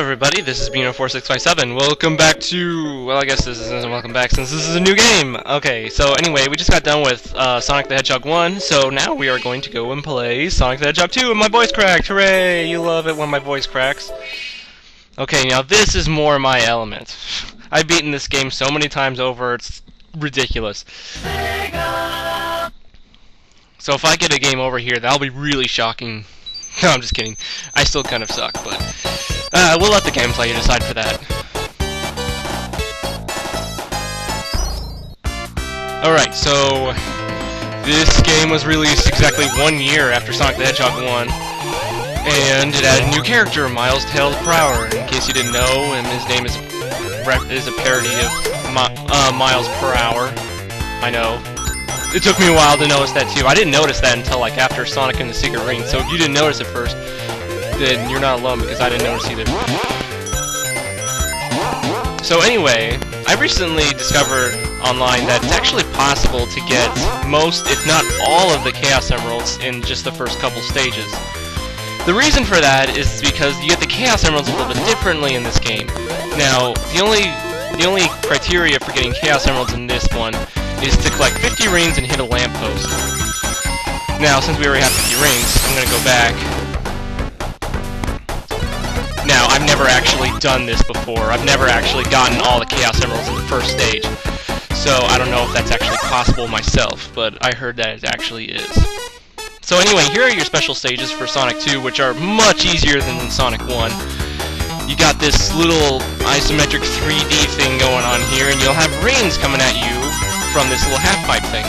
everybody, this is Beano4657. Welcome back to... well, I guess this isn't welcome back since this is a new game. Okay, so anyway, we just got done with Sonic the Hedgehog 1, so now we are going to go and play Sonic the Hedgehog 2, and my voice cracked! Hooray! You love it when my voice cracks. Okay, now this is more my element. I've beaten this game so many times over, it's ridiculous. So if I get a game over here, that'll be really shocking. No, I'm just kidding. I still kind of suck, but we'll let the gameplay decide for that. Alright, so this game was released exactly 1 year after Sonic the Hedgehog 1, and it had a new character, Miles Tails Prower. In case you didn't know, and his name is a parody of Miles Per Hour. I know. It took me a while to notice that too. I didn't notice that until like after Sonic and the Secret Ring, so if you didn't notice it first, then you're not alone because I didn't notice either. So anyway, I recently discovered online that it's actually possible to get most, if not all, of the Chaos Emeralds in just the first couple stages. The reason for that is because you get the Chaos Emeralds a little bit differently in this game. Now, the only criteria for getting Chaos Emeralds in this one is to collect 50 rings and hit a lamppost. Now, since we already have 50 rings, I'm gonna go back. Now, I've never actually done this before. I've never actually gotten all the Chaos Emeralds in the first stage. So, I don't know if that's actually possible myself, but I heard that it actually is. So anyway, here are your special stages for Sonic 2, which are much easier than Sonic 1. You got this little isometric 3D thing going on here, and you'll have rings coming at you from this little half-pipe thing.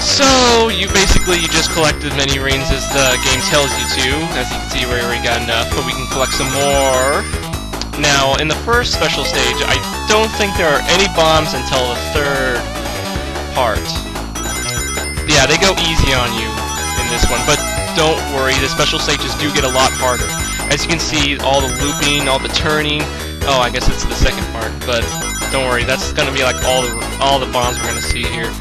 So, you just collect as many rings as the game tells you to. As you can see, we already got enough, but we can collect some more. Now, in the first special stage, I don't think there are any bombs until the third part. Yeah, they go easy on you in this one, but don't worry, the special stages do get a lot harder. As you can see, all the looping, all the turning. Oh, I guess it's the second part, but don't worry, that's gonna be like all the bombs we're gonna see here.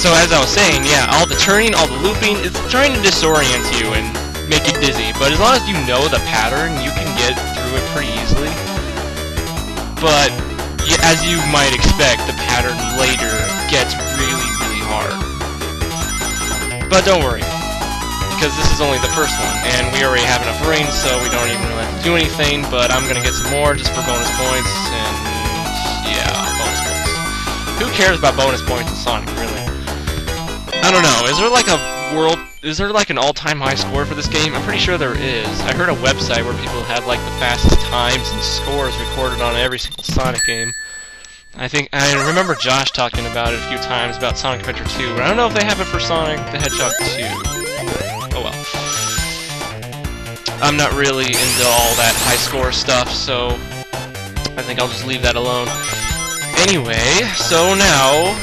So as I was saying, yeah, all the turning, all the looping, it's trying to disorient you and make you dizzy. But as long as you know the pattern, you can get through it pretty easily. But as you might expect, the pattern later gets really, really hard. But don't worry, because this is only the first one, and we already have enough rings, so we don't even really have to do anything. But I'm gonna get some more just for bonus points, and yeah, bonus points. Who cares about bonus points in Sonic, really? I don't know. Is there like an all-time high score for this game? I'm pretty sure there is. I heard a website where people had like the fastest times and scores recorded on every single Sonic game. I remember Josh talking about it a few times about Sonic Adventure 2, but I don't know if they have it for Sonic the Hedgehog 2. Oh well. I'm not really into all that high score stuff, so I think I'll just leave that alone. Anyway, so now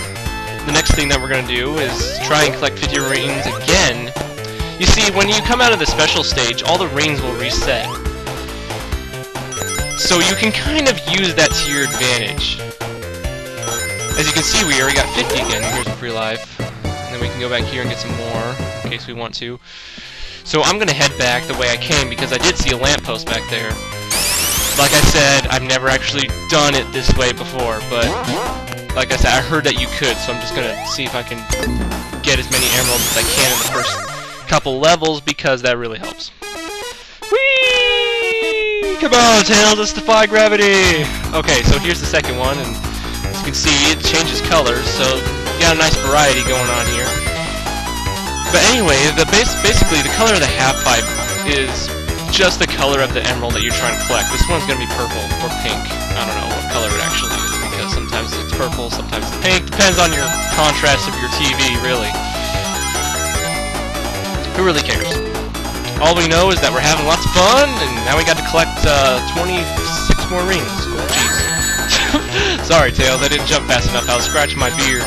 the next thing that we're going to do is try and collect 50 rings again. You see, when you come out of the special stage, all the rings will reset. So you can kind of use that to your advantage. As you can see, we already got 50 again. Here's a free life. And then we can go back here and get some more, in case we want to. So I'm going to head back the way I came, because I did see a lamppost back there. Like I said, I've never actually done it this way before, but like I said, I heard that you could, so I'm just going to see if I can get as many emeralds as I can in the first couple levels, because that really helps. Whee! Come on, Tails, let's defy gravity! Okay, so here's the second one, and as you can see, it changes colors, so you got a nice variety going on here. But anyway, basically the color of the half-pipe is just the color of the emerald that you're trying to collect. This one's going to be purple or pink. I don't know what color it actually is, because sometimes it's purple, sometimes it's pink. Depends on your contrast of your TV, really. Who really cares? All we know is that we're having lots of fun, and now we got to collect 26 more rings. Oh, jeez. Sorry, Tails, I didn't jump fast enough. I was scratching my beard,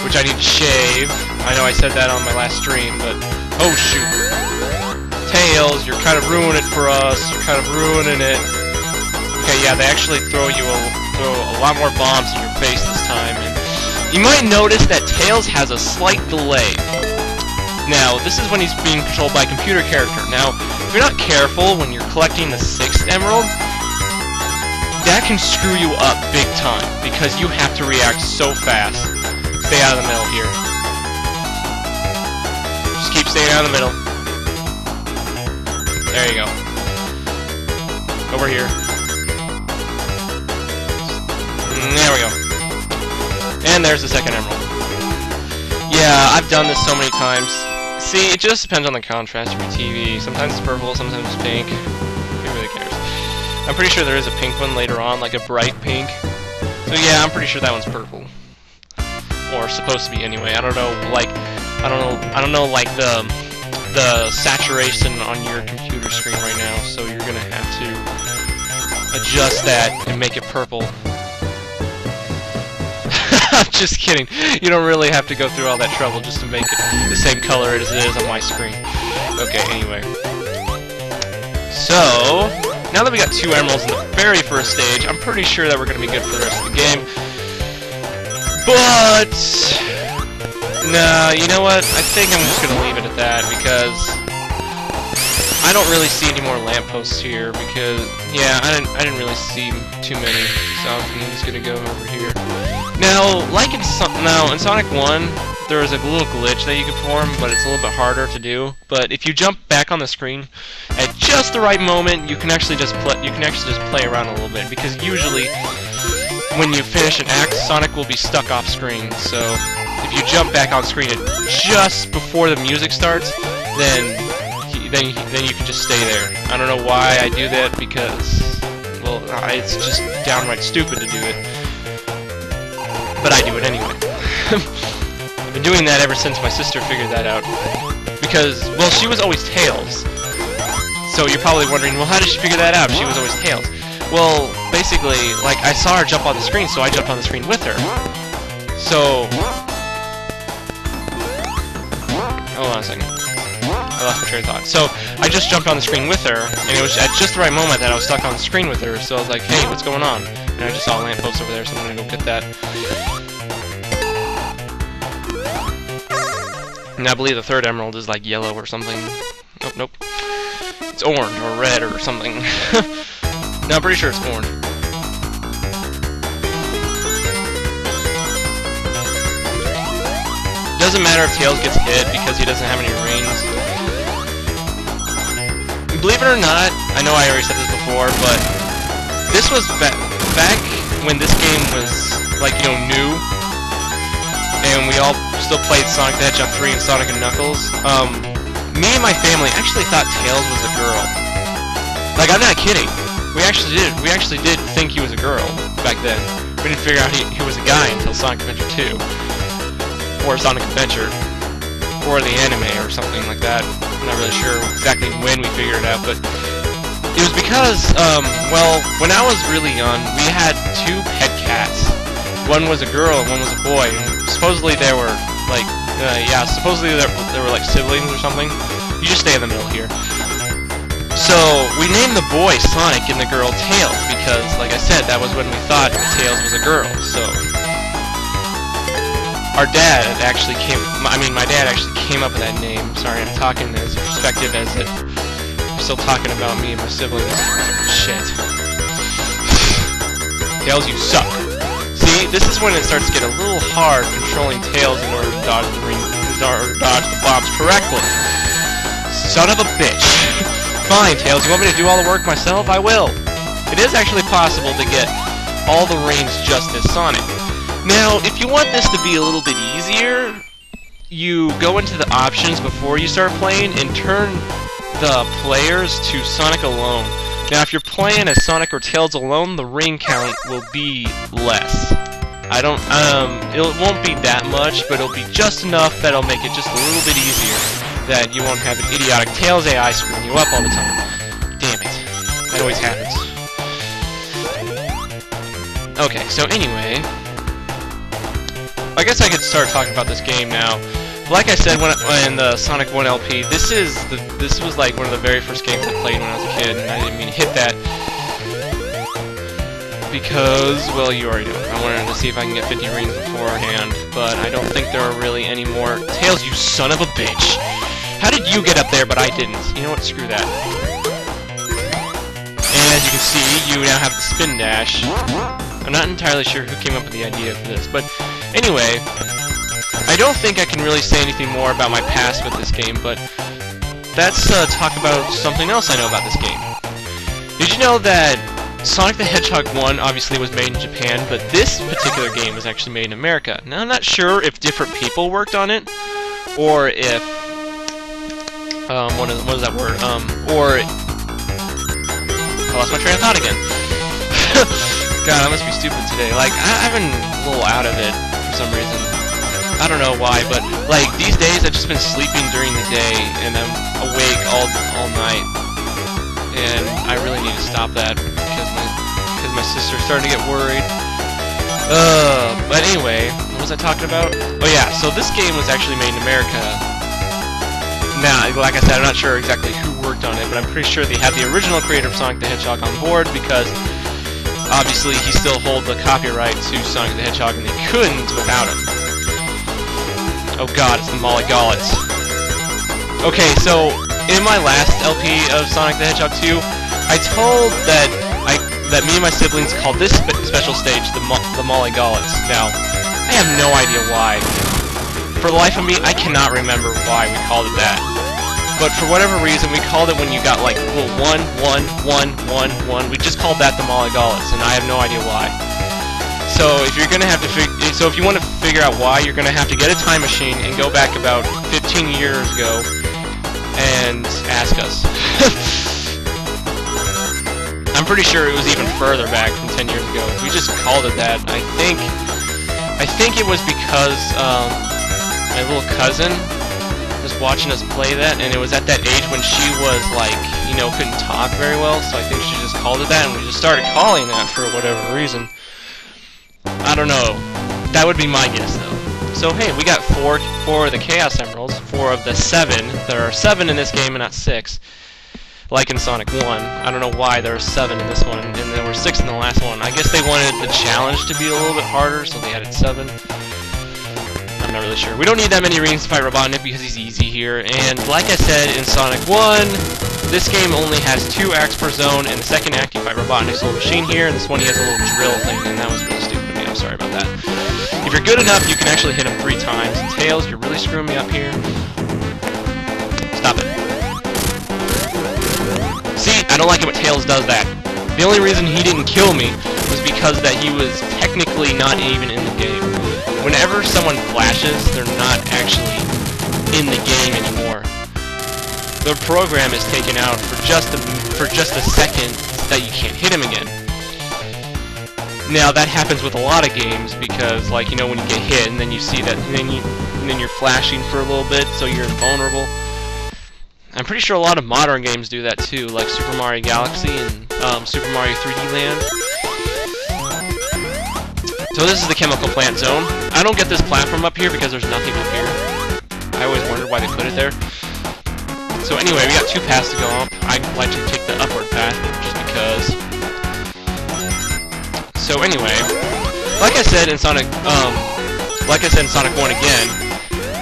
which I need to shave. I know I said that on my last stream, but oh shoot. Tails, you're kind of ruining it for us. You're kind of ruining it. Okay, yeah, they actually throw a lot more bombs in your face this time. And you might notice that Tails has a slight delay. Now, this is when he's being controlled by a computer character. Now, if you're not careful when you're collecting the 6th emerald, that can screw you up big time, because you have to react so fast. Stay out of the middle here. Just keep staying out of the middle. There you go. Over here. There we go. And there's the 2nd emerald. Yeah, I've done this so many times. See, it just depends on the contrast of your TV. Sometimes it's purple, sometimes it's pink. Who really cares? I'm pretty sure there is a pink one later on, like a bright pink. So yeah, I'm pretty sure that one's purple. Or supposed to be anyway. I don't know, like, I don't know, like the saturation on your computer screen right now. So you're gonna have to adjust that and make it purple. I'm just kidding. You don't really have to go through all that trouble just to make it the same color as it is on my screen. Okay, anyway. So, now that we got 2 emeralds in the very first stage, I'm pretty sure that we're going to be good for the rest of the game. But, nah, you know what? I think I'm just going to leave it at that, because I don't really see any more lampposts here, because, yeah, I didn't really see too many, so I'm just going to go over here. Now, like in Sonic 1, there is a little glitch that you can perform, but it's a little bit harder to do. But if you jump back on the screen at just the right moment, you can actually just play around a little bit, because usually when you finish an act, Sonic will be stuck off screen. So if you jump back on screen at just before the music starts, then you can just stay there. I don't know why I do that, because, well, it's just downright stupid to do it. But I do it anyway. I've been doing that ever since my sister figured that out. Because, well, she was always Tails. So you're probably wondering, well, how did she figure that out? She was always Tails. Well, basically, like, I saw her jump on the screen, so I jumped on the screen with her. So... hold on a second. I lost my train of thought. So, I just jumped on the screen with her, and it was at just the right moment that I was stuck on the screen with her, so I was like, hey, what's going on? And I just saw a lamppost over there, so I'm gonna go get that. And I believe the 3rd emerald is like yellow or something. Nope, nope. It's orange or red or something. No, I'm pretty sure it's orange. Doesn't matter if Tails gets hit because he doesn't have any rings. Believe it or not, I know I already said this before, but this was back when this game was, like, you know, new, and we all still played Sonic the Hedgehog 3 and Sonic & Knuckles. Me and my family actually thought Tails was a girl. Like, I'm not kidding. We actually did think he was a girl back then. We didn't figure out he was a guy until Sonic Adventure 2. Or Sonic Adventure. Or the anime or something like that. I'm not really sure exactly when we figured it out, but it was because, well, when I was really young, we had 2 pet cats. One was a girl and one was a boy, and supposedly they were, like, yeah, supposedly they were like siblings or something. You just stay in the middle here. So, we named the boy Sonic and the girl Tails, because, like I said, that was when we thought Tails was a girl, so... Our dad actually my dad actually came up with that name. Sorry, I'm talking as a perspective as if I'm still talking about me and my siblings. Shit. Tails, you suck. See, this is when it starts to get a little hard controlling Tails in order to dodge the bombs correctly. Son of a bitch. Fine, Tails, you want me to do all the work myself? I will. It is actually possible to get all the rings just as Sonic. Now, if you want this to be a little bit easier, you go into the options before you start playing and turn the players to Sonic alone. Now, if you're playing as Sonic or Tails alone, the ring count will be less. It won't be that much, but it'll be just enough that it'll make it just a little bit easier. That you won't have an idiotic Tails AI screwing you up all the time. Damn it. That always happens. Okay, so anyway... I guess I could start talking about this game now. Like I said when the Sonic 1 LP, this was like one of the very first games I played when I was a kid, and I didn't mean to hit that because, well, you already know. I wanted to see if I can get 50 rings beforehand, but I don't think there are really any more. Tails, you son of a bitch! you get up there, but I didn't. You know what? Screw that. And as you can see, you now have the spin dash. I'm not entirely sure who came up with the idea for this, but anyway, I don't think I can really say anything more about my past with this game, but let's talk about something else I know about this game. Did you know that Sonic the Hedgehog 1 obviously was made in Japan, but this particular game was actually made in America? Now, I'm not sure if different people worked on it, or if... what is that word? Or... I lost my train of thought again. God, I must be stupid today. Like, I've been a little out of it for some reason. I don't know why, but like these days I've just been sleeping during the day and I'm awake all night, and I really need to stop that because my sister's starting to get worried. But anyway, what was I talking about? Oh yeah, so this game was actually made in America. Now, like I said, I'm not sure exactly who worked on it, but I'm pretty sure they had the original creator of Sonic the Hedgehog on board because obviously he still holds the copyright to Sonic the Hedgehog and they couldn't without him. Oh god, it's the Mollygollets. Okay, so in my last LP of Sonic the Hedgehog 2, I told that me and my siblings called this special stage the Mollygollets. Now, I have no idea why. For the life of me, I cannot remember why we called it that. But for whatever reason, we called it when you got like little 1, 1, 1, 1, 1. We just called that the Mollygollets, and I have no idea why. So if you're gonna have to if you want to figure out why, you're gonna have to get a time machine and go back about 15 years ago and ask us. I'm pretty sure it was even further back from 10 years ago. We just called it that. I think it was because my little cousin was watching us play that, and it was at that age when she was like, you know, couldn't talk very well. So I think she just called it that, and we just started calling that for whatever reason. I don't know. That would be my guess, though. So hey, we got four of the Chaos Emeralds, 4 of the 7. There are 7 in this game and not 6, like in Sonic 1. I don't know why there are 7 in this one, and there were 6 in the last one. I guess they wanted the challenge to be a little bit harder, so they added 7. I'm not really sure. We don't need that many rings to fight Robotnik because he's easy here, and like I said in Sonic 1, this game only has 2 acts per zone. In the second act, you fight Robotnik's little machine here, and this one he has a little drill thing, and that was really stupid of me. I'm sorry about that. If you're good enough, you can actually hit him 3 times. And Tails, you're really screwing me up here. Stop it. See, I don't like it when Tails does that. The only reason he didn't kill me was because that he was technically not even in the game. Whenever someone flashes, they're not actually in the game anymore. The program is taken out for just a second that you can't hit him again. Now that happens with a lot of games because, like, you know, when you get hit and then you see that, and then you're flashing for a little bit, so you're invulnerable. I'm pretty sure a lot of modern games do that too, like Super Mario Galaxy and Super Mario 3D Land. So this is the Chemical Plant Zone. I don't get this platform up here because there's nothing up here. I always wondered why they put it there. So anyway, we got 2 paths to go up. I like to take the upward path just because. So anyway, like I said in Sonic 1 again,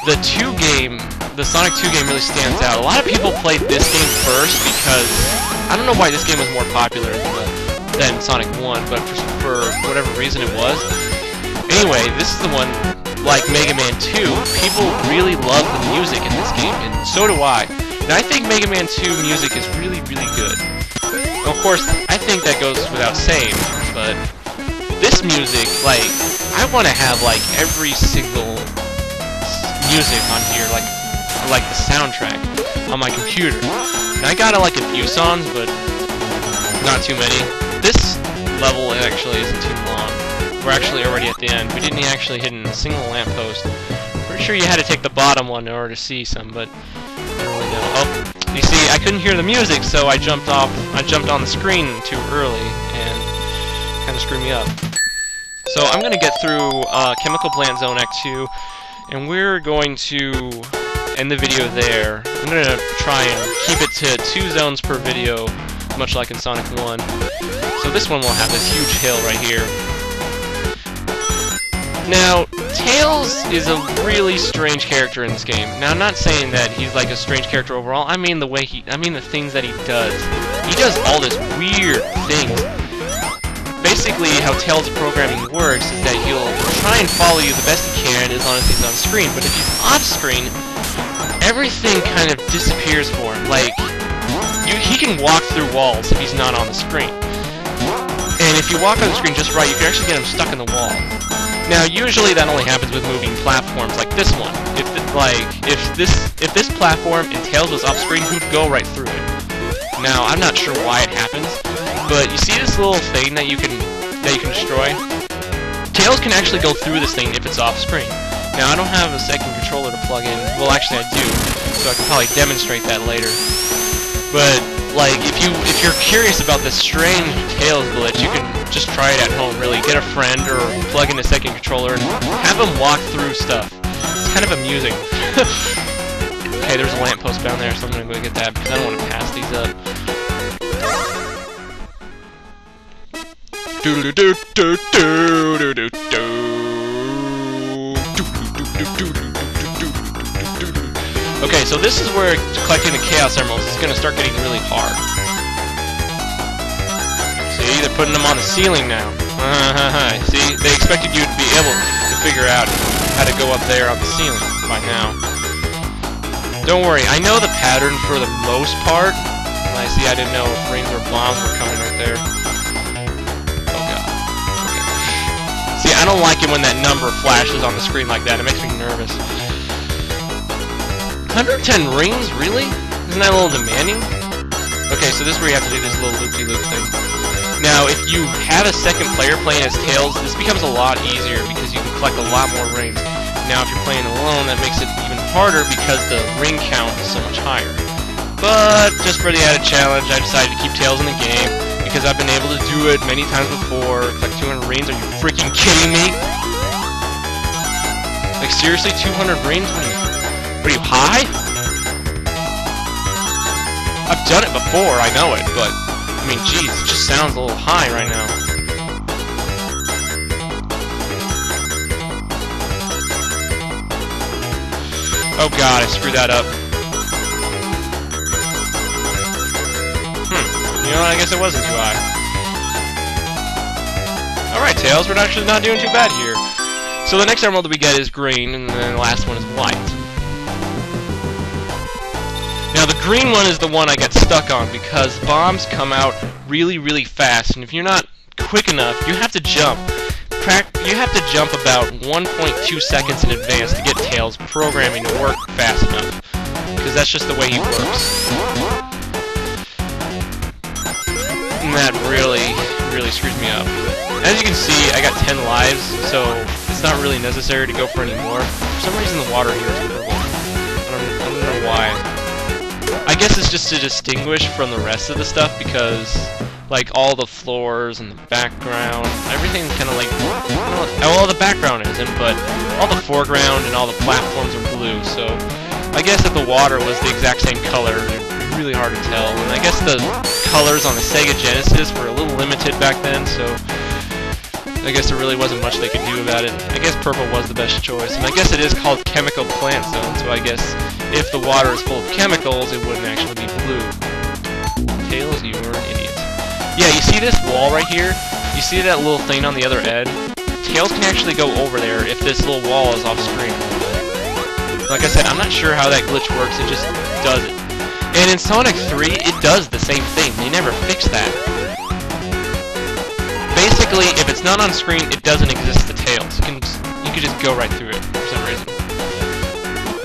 the Sonic 2 game really stands out. A lot of people played this game first because I don't know why this game was more popular than Sonic 1, but for whatever reason it was. Anyway, this is the one, like Mega Man 2, people really love the music in this game, and so do I. And I think Mega Man 2 music is really, really good. Of course, I think that goes without saying, but this music, like, I want to have, like, every single music on here, like the soundtrack on my computer. And I got, like, a few songs, but not too many. This level actually isn't too long. We're actually already at the end. We didn't actually hit a single lamppost. Pretty sure you had to take the bottom one in order to see some, but I don't really know. Oh, you see, I couldn't hear the music, so I jumped on the screen too early, and kind of screwed me up. So I'm going to get through Chemical Plant Zone Act 2, and we're going to end the video there. I'm going to try and keep it to 2 zones per video, much like in Sonic 1. So this one will have this huge hill right here. Now, Tails is a really strange character in this game. Now, I'm not saying that he's like a strange character overall. I mean the way the things that he does. He does all this weird things. Basically, how Tails' programming works is that he'll try and follow you the best he can as long as he's on screen. But if he's off screen, everything kind of disappears for him. Like, he can walk through walls if he's not on the screen. And if you walk on the screen just right, you can actually get him stuck in the wall. Now, usually that only happens with moving platforms like this one. If this platform and Tails was off screen, he'd go right through it. Now, I'm not sure why it happens, but you see this little thing that you can destroy? Tails can actually go through this thing if it's off screen. Now, I don't have a second controller to plug in. Well, actually, I do, so I can probably demonstrate that later. But like, if you're curious about this strange Tails glitch, you can just try it at home, really. Get a friend or plug in a second controller and have them walk through stuff. It's kind of amusing. Okay, there's a lamppost down there, so I'm gonna go get that because I don't want to pass these up. Okay, so this is where collecting the Chaos Emeralds is going to start getting really hard. See, they're putting them on the ceiling now. See, they expected you to be able to figure out how to go up there on the ceiling by now. Don't worry, I know the pattern for the most part. I see, I didn't know if rings or bombs were coming right there. Oh god. Okay. See, I don't like it when that number flashes on the screen like that. It makes me nervous. 110 rings? Really? Isn't that a little demanding? Okay, so this is where you have to do this little loop-de-loop thing. Now, if you have a second player playing as Tails, this becomes a lot easier because you can collect a lot more rings. Now, if you're playing alone, that makes it even harder because the ring count is so much higher. But, just for the added challenge, I decided to keep Tails in the game because I've been able to do it many times before. Collect 200 rings? Are you freaking kidding me? Like, seriously? 200 rings? What are you, high? I've done it before, I know it, but, I mean, geez, it just sounds a little high right now. Oh god, I screwed that up. You know what, I guess it wasn't too high. Alright, Tails, we're actually not doing too bad here. So the next emerald that we get is green, and then the last one is white. Now the green one is the one I get stuck on because bombs come out really, really fast, and if you're not quick enough, you have to jump. You have to jump about 1.2 seconds in advance to get Tails' programming to work fast enough, because that's just the way he works. And that really, really screws me up. As you can see, I got 10 lives, so it's not really necessary to go for any more. For some reason the water here is purple. I don't know why. I guess it's just to distinguish from the rest of the stuff because, like, all the floors and the background, everything's kind of like, well, the background isn't, but all the foreground and all the platforms are blue, so I guess if the water was the exact same color, it'd be really hard to tell. And I guess the colors on the Sega Genesis were a little limited back then, so I guess there really wasn't much they could do about it. I guess purple was the best choice, and I guess it is called Chemical Plant Zone, so I guess if the water is full of chemicals, it wouldn't actually be blue. Tails, you are an idiot. Yeah, you see this wall right here? You see that little thing on the other end? Tails can actually go over there if this little wall is off screen. Like I said, I'm not sure how that glitch works, it just does it. And in Sonic 3, it does the same thing. They never fixed that. Basically, if it's not on screen, it doesn't exist to Tails. You can just go right through it for some reason.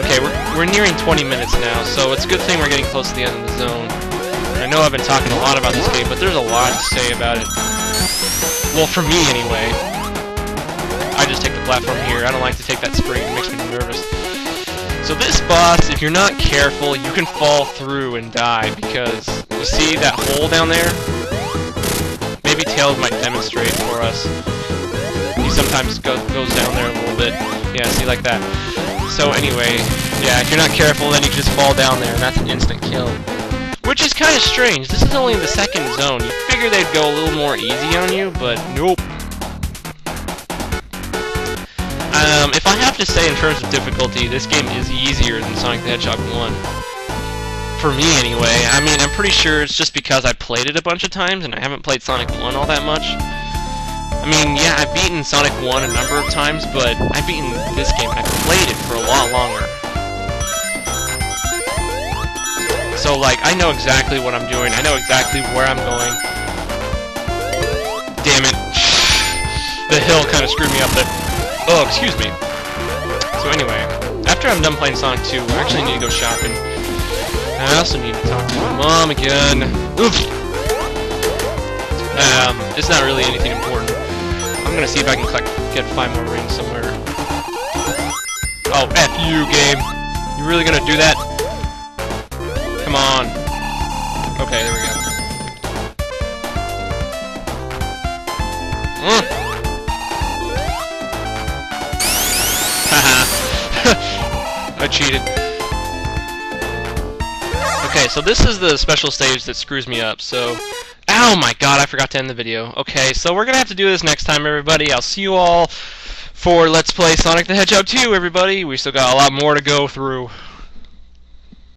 Okay, we're nearing 20 minutes now, so it's a good thing we're getting close to the end of the zone. I know I've been talking a lot about this game, but there's a lot to say about it. Well, for me anyway. I just take the platform here. I don't like to take that screen. It makes me nervous. So this boss, if you're not careful, you can fall through and die because you see that hole down there? Maybe Tails might demonstrate for us. He sometimes goes down there a little bit. Yeah, see, like that. So anyway, yeah, if you're not careful, then you can just fall down there, and that's an instant kill. Which is kind of strange. This is only the second zone. You'd figure they'd go a little more easy on you, but nope. If I have to say in terms of difficulty, this game is easier than Sonic the Hedgehog 1. For me, anyway. I mean, I'm pretty sure it's just because I played it a bunch of times, and I haven't played Sonic 1 all that much. I mean, yeah, I've beaten Sonic 1 a number of times, but I've beaten this game, and I've played it for a lot longer. So, like, I know exactly what I'm doing, I know exactly where I'm going. Damn it. The hill kind of screwed me up there. Oh, excuse me. So anyway, after I'm done playing Sonic 2, I actually need to go shopping. I also need to talk to my mom again. Oof! It's not really anything important. I'm gonna see if I can get 5 more rings somewhere. Oh, F you, game! You really gonna do that? Come on. Okay, there we go. I cheated. Okay, so this is the special stage that screws me up, so... Oh my god, I forgot to end the video. Okay, so we're gonna have to do this next time, everybody. I'll see you all for Let's Play Sonic the Hedgehog 2, everybody. We still got a lot more to go through.